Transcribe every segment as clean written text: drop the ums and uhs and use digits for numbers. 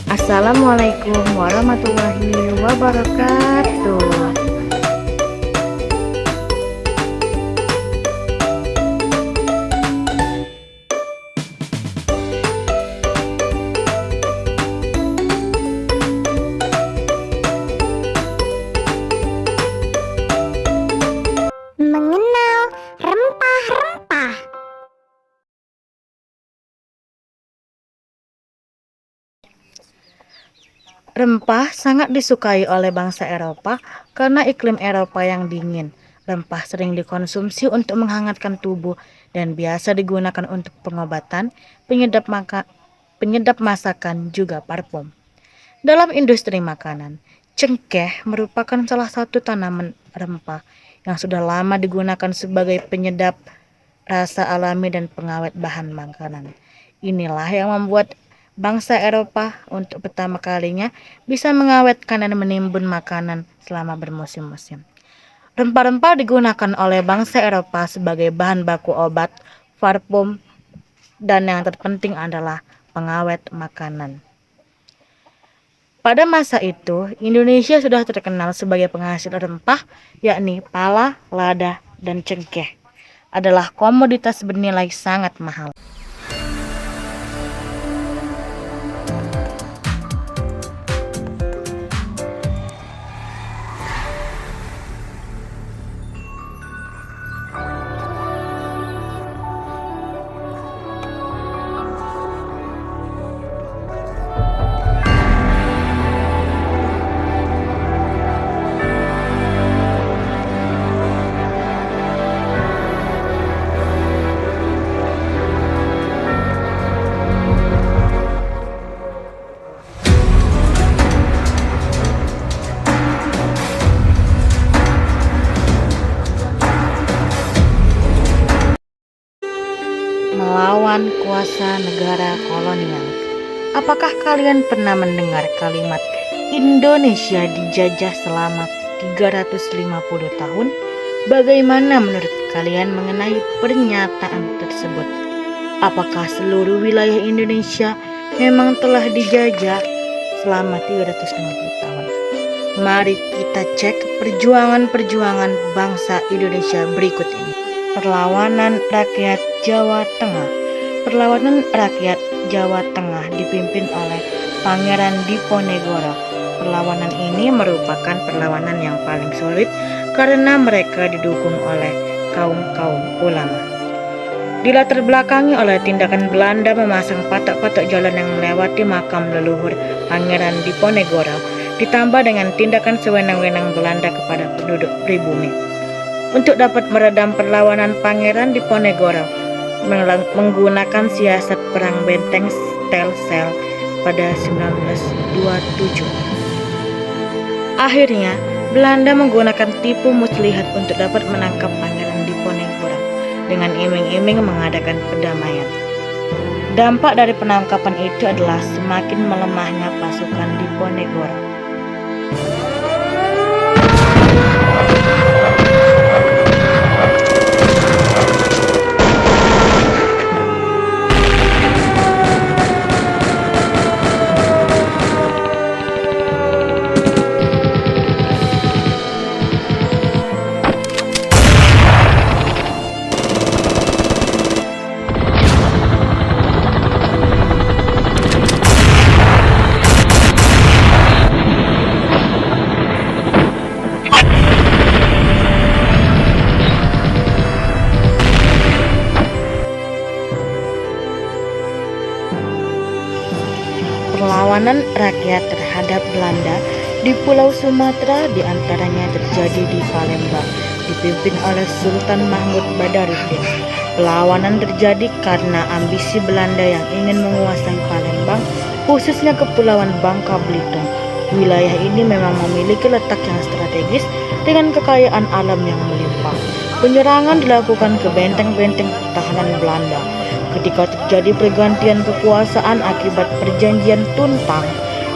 Assalamualaikum warahmatullahi wabarakatuh. Mengenal rempah-rempah. Rempah sangat disukai oleh bangsa Eropa karena iklim Eropa yang dingin. Rempah sering dikonsumsi untuk menghangatkan tubuh dan biasa digunakan untuk pengobatan, penyedap masakan, juga parfum. Dalam industri makanan, cengkeh merupakan salah satu tanaman rempah yang sudah lama digunakan sebagai penyedap rasa alami dan pengawet bahan makanan. Inilah yang membuat bangsa Eropa untuk pertama kalinya bisa mengawetkan dan menimbun makanan selama bermusim-musim. Rempah-rempah digunakan oleh bangsa Eropa sebagai bahan baku obat, parfum, dan yang terpenting adalah pengawet makanan. Pada masa itu, Indonesia sudah terkenal sebagai penghasil rempah, yakni pala, lada, dan cengkeh adalah komoditas bernilai sangat mahal. Melawan kuasa negara kolonial. Apakah kalian pernah mendengar kalimat Indonesia dijajah selama 350 tahun? Bagaimana menurut kalian mengenai pernyataan tersebut? Apakah seluruh wilayah Indonesia memang telah dijajah selama 350 tahun? Mari kita cek perjuangan-perjuangan bangsa Indonesia berikut ini. Perlawanan rakyat Jawa Tengah. Perlawanan rakyat Jawa Tengah dipimpin oleh Pangeran Diponegoro. Perlawanan ini merupakan perlawanan yang paling sulit karena mereka didukung oleh kaum-kaum ulama. Dilatar belakangi oleh tindakan Belanda memasang patok-patok jalan yang melewati makam leluhur Pangeran Diponegoro, ditambah dengan tindakan sewenang-wenang Belanda kepada penduduk pribumi. Untuk dapat meredam perlawanan Pangeran Diponegoro menggunakan siasat perang benteng Stelsel pada 1927. Akhirnya, Belanda menggunakan tipu muslihat untuk dapat menangkap Pangeran Diponegoro dengan iming-iming mengadakan perdamaian. Dampak dari penangkapan itu adalah semakin melemahnya pasukan Diponegoro. Perlawanan rakyat terhadap Belanda di Pulau Sumatera diantaranya terjadi di Palembang, dipimpin oleh Sultan Mahmud Badarudin. Perlawanan terjadi karena ambisi Belanda yang ingin menguasai Palembang, khususnya Kepulauan Bangka Belitung. Wilayah ini memang memiliki letak yang strategis dengan kekayaan alam yang melimpah. Penyerangan dilakukan ke benteng-benteng pertahanan Belanda. Ketika terjadi pergantian kekuasaan akibat perjanjian Tuntang,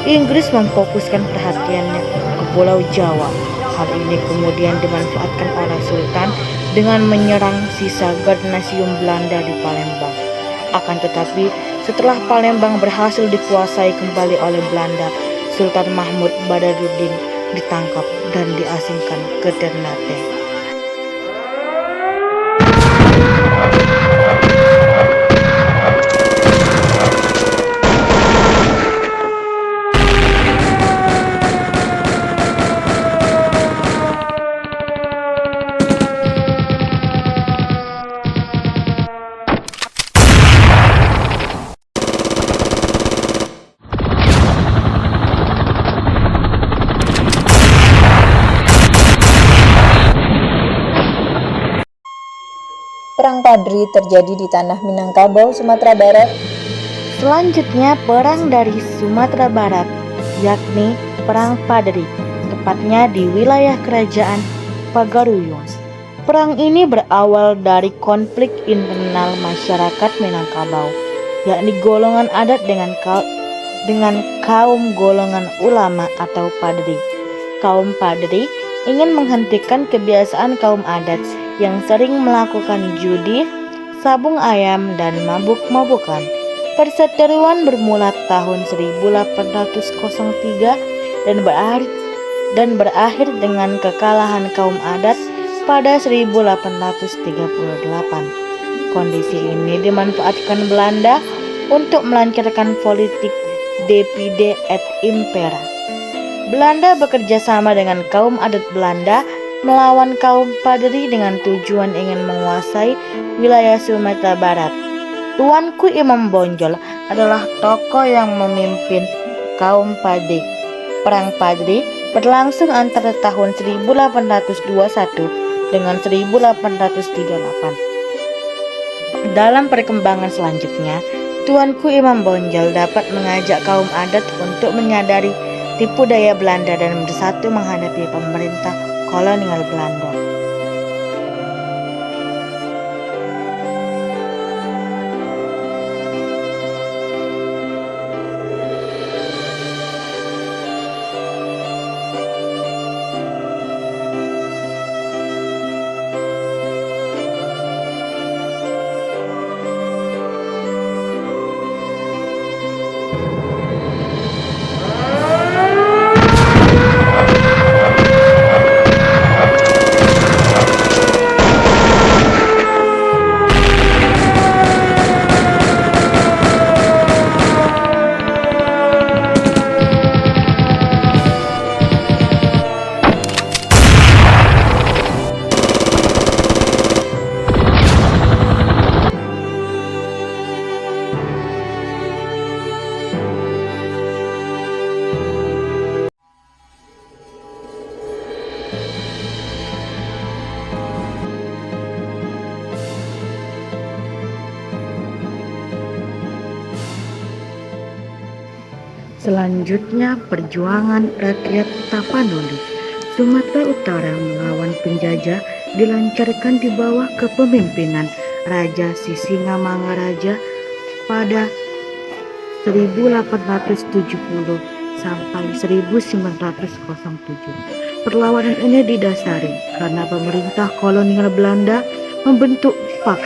Inggris memfokuskan perhatiannya ke Pulau Jawa. Hal ini kemudian dimanfaatkan oleh Sultan dengan menyerang sisa Garnasium Belanda di Palembang. Akan tetapi, setelah Palembang berhasil dikuasai kembali oleh Belanda, Sultan Mahmud Badarudin ditangkap dan diasingkan ke Ternate. Perang Padri terjadi di tanah Minangkabau, Sumatera Barat. Selanjutnya perang dari Sumatera Barat, yakni Perang Padri, tepatnya di wilayah kerajaan Pagaruyung. Perang ini berawal dari konflik internal masyarakat Minangkabau, yakni golongan adat dengan kaum golongan ulama atau Padri. Kaum Padri ingin menghentikan kebiasaan kaum adat yang sering melakukan judi, sabung ayam, dan mabuk-mabukan. Perseteruan bermula tahun 1803 dan berakhir dengan kekalahan kaum adat pada 1838. Kondisi ini dimanfaatkan Belanda untuk melancarkan politik divide et impera. Belanda bekerja sama dengan kaum adat Belanda melawan kaum Padri dengan tujuan ingin menguasai wilayah Sumatera Barat. Tuanku Imam Bonjol adalah tokoh yang memimpin kaum Padri. Perang Padri berlangsung antara tahun 1821 dengan 1838. Dalam perkembangan selanjutnya, Tuanku Imam Bonjol dapat mengajak kaum adat untuk menyadari tipu daya Belanda dan bersatu menghadapi pemerintah kolonial Belanda. Selanjutnya, perjuangan rakyat Tapanuli, Sumatera Utara melawan penjajah dilancarkan di bawah kepemimpinan Raja Sisingamangaraja pada 1870 sampai 1907. Perlawanan ini didasari karena pemerintah kolonial Belanda membentuk Pax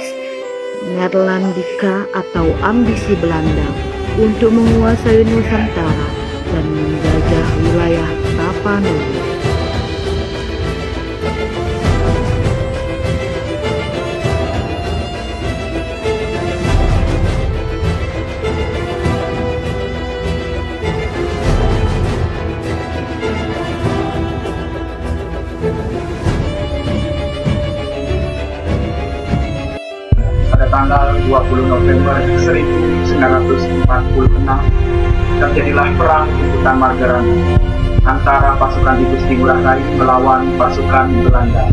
Neerlandica atau ambisi Belanda untuk menguasai Nusantara dan menjajah wilayah Tapanuli. Pada tanggal 20 November 1946 terjadilah perang di hutan Margaran antara pasukan Igusti Ngurah Rai melawan pasukan Belanda.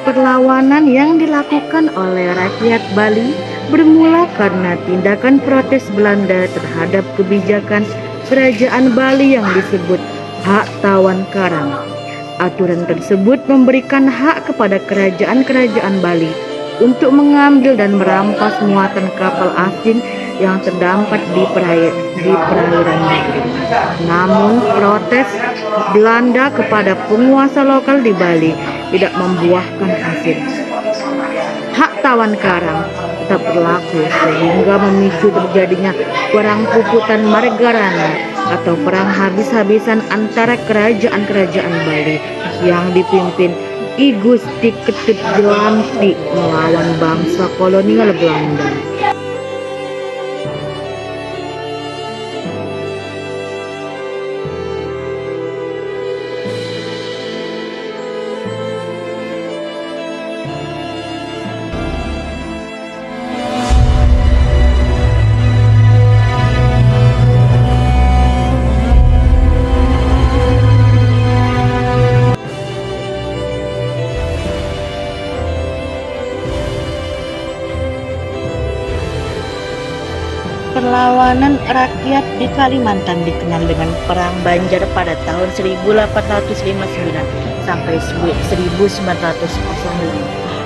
Perlawanan yang dilakukan oleh rakyat Bali bermula karena tindakan protes Belanda terhadap kebijakan kerajaan Bali yang disebut hak tawan karang. Aturan tersebut memberikan hak kepada kerajaan-kerajaan Bali untuk mengambil dan merampas muatan kapal asing yang terdampar di perairan negeri. Namun protes Belanda kepada penguasa lokal di Bali tidak membuahkan hasil. Hak tawan karang tetap berlaku sehingga memicu terjadinya perang puputan Margarana atau perang habis-habisan antara kerajaan-kerajaan Bali yang dipimpin I Gusti Ketut Jelamti melawan bangsa kolonial Belanda. Perlawanan rakyat di Kalimantan dikenal dengan Perang Banjar pada tahun 1859 sampai 1905.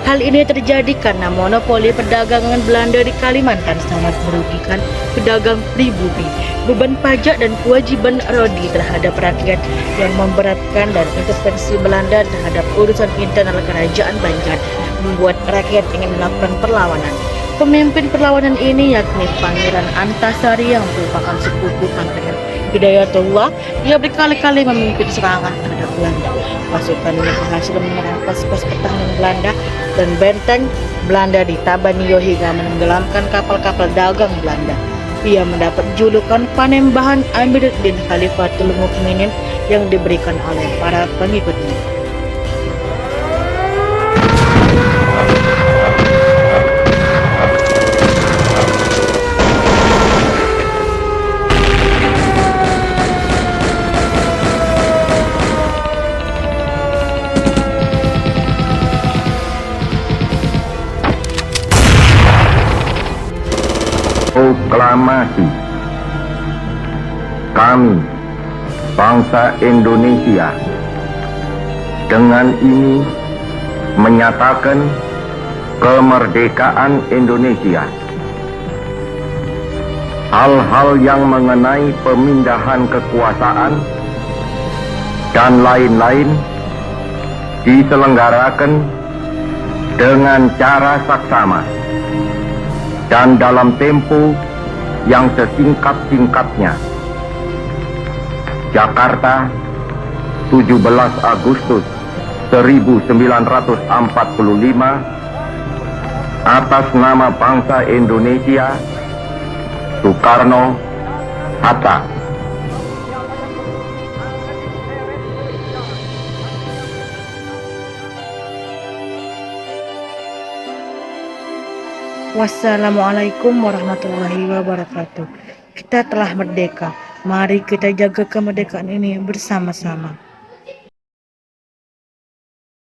Hal ini terjadi karena monopoli perdagangan Belanda di Kalimantan sangat merugikan pedagang pribumi. Beban pajak dan kewajiban Rodi terhadap rakyat yang memberatkan dan intervensi Belanda terhadap urusan internal kerajaan Banjar membuat rakyat ingin melakukan perlawanan. Pemimpin perlawanan ini yakni Pangeran Antasari yang merupakan sepupu Pangeran Hidayatullah. Ia berkali-kali memimpin serangan terhadap Belanda. Pasukannya berhasil menyerang pos-pos pertahanan Belanda dan benteng Belanda di Tabanio hingga menenggelamkan kapal-kapal dagang Belanda. Ia mendapat julukan Panembahan Amiruddin Khalifatul Mukminin yang diberikan oleh para pengikutnya. Proklamasi. Kami, bangsa Indonesia, dengan ini menyatakan kemerdekaan Indonesia. Hal-hal yang mengenai pemindahan kekuasaan dan lain-lain diselenggarakan dengan cara saksama dan dalam tempo yang sesingkat-singkatnya. Jakarta, 17 Agustus 1945, atas nama bangsa Indonesia, Soekarno Hatta. Wassalamualaikum warahmatullahi wabarakatuh. Kita telah merdeka. Mari kita jaga kemerdekaan ini bersama-sama.